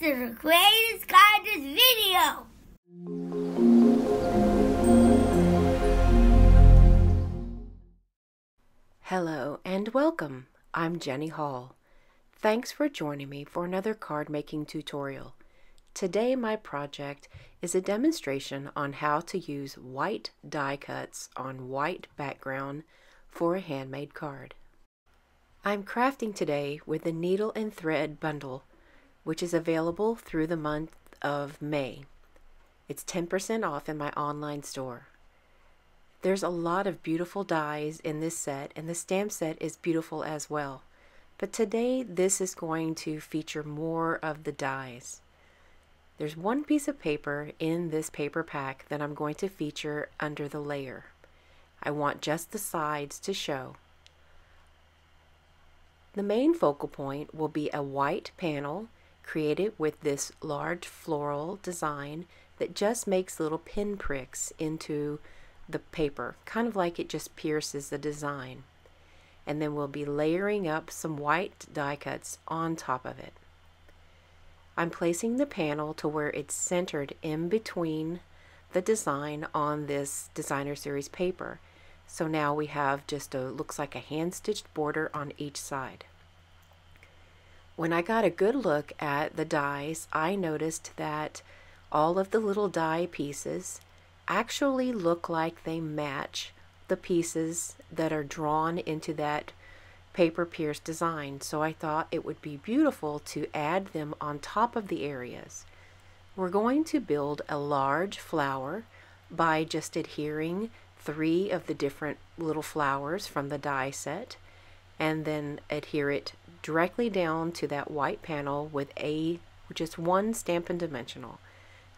to the greatest kindness video. Hello and welcome. I'm Jenny Hall. Thanks for joining me for another card making tutorial. Today my project is a demonstration on how to use white die cuts on white background for a handmade card. I'm crafting today with the needle and thread bundle, which is available through the month of May. It's 10% off in my online store. There's a lot of beautiful dies in this set, and the stamp set is beautiful as well. But today this is going to feature more of the dies. There's one piece of paper in this paper pack that I'm going to feature under the layer. I want just the sides to show. The main focal point will be a white panel created with this large floral design that just makes little pin pricks into the paper, kind of like it just pierces the design. And then we'll be layering up some white die cuts on top of it. I'm placing the panel to where it's centered in between the design on this designer series paper. So now we have just looks like a hand-stitched border on each side. When I got a good look at the dies, I noticed that all of the little die pieces actually look like they match the pieces that are drawn into that paper pierce design. So I thought it would be beautiful to add them on top of the areas. We're going to build a large flower by just adhering 3 of the different little flowers from the die set, and then adhere it directly down to that white panel with just one Stampin' Dimensional.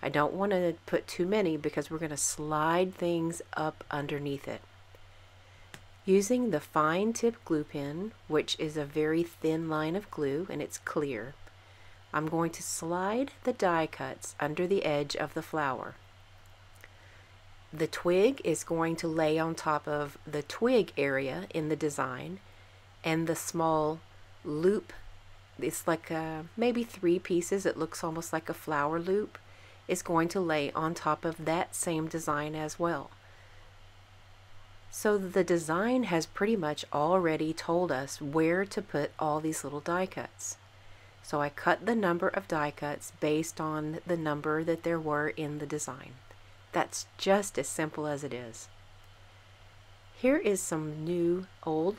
I don't want to put too many because we're going to slide things up underneath it. Using the fine tip glue pen, which is a very thin line of glue and it's clear, I'm going to slide the die cuts under the edge of the flower. The twig is going to lay on top of the twig area in the design, and the small loop, it's like maybe 3 pieces, it looks almost like a flower loop, is going to lay on top of that same design as well. So the design has pretty much already told us where to put all these little die cuts. So I cut the number of die cuts based on the number that there were in the design. That's just as simple as it is. Here is some new old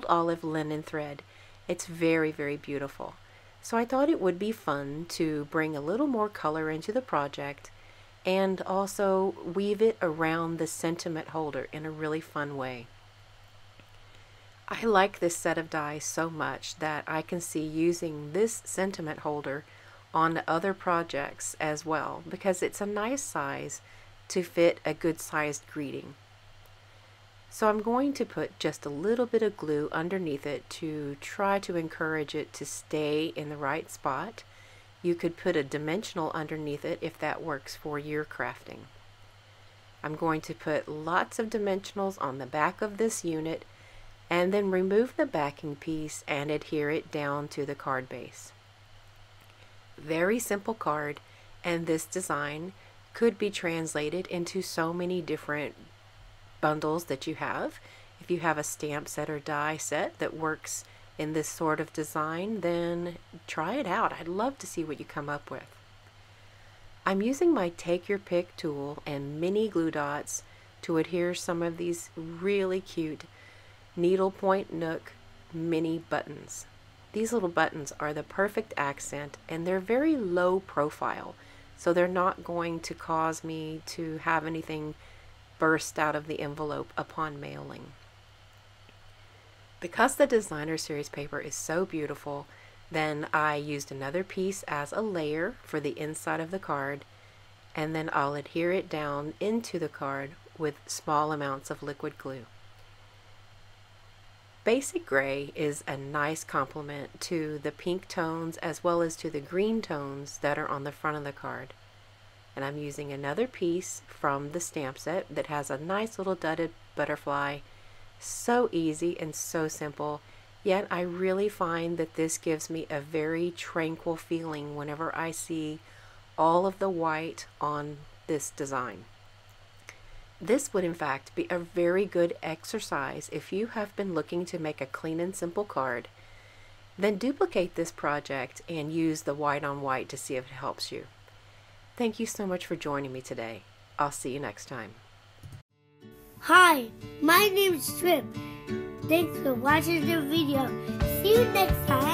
olive linen thread. It's very, very beautiful. So I thought it would be fun to bring a little more color into the project and also weave it around the sentiment holder in a really fun way. I like this set of dies so much that I can see using this sentiment holder on other projects as well, because it's a nice size to fit a good sized greeting. So I'm going to put just a little bit of glue underneath it to try to encourage it to stay in the right spot. You could put a dimensional underneath it if that works for your crafting. I'm going to put lots of dimensionals on the back of this unit and then remove the backing piece and adhere it down to the card base. Very simple card, and this design could be translated into so many different bundles that you have. If you have a stamp set or die set that works in this sort of design, then try it out. I'd love to see what you come up with. I'm using my Take Your Pick tool and mini glue dots to adhere some of these really cute Needlepoint Nook mini buttons. These little buttons are the perfect accent, and they're very low profile, so they're not going to cause me to have anything burst out of the envelope upon mailing. Because the designer series paper is so beautiful, then I used another piece as a layer for the inside of the card, and then I'll adhere it down into the card with small amounts of liquid glue. Basic gray is a nice complement to the pink tones as well as to the green tones that are on the front of the card. And I'm using another piece from the stamp set that has a nice little dotted butterfly. So easy and so simple, Yet I really find that this gives me a very tranquil feeling whenever I see all of the white on this design. This would in fact be a very good exercise if you have been looking to make a clean and simple card. Then duplicate this project and use the white on white to see if it helps you. Thank you so much for joining me today. I'll see you next time. Hi, my name is Trip. Thanks for watching the video. See you next time.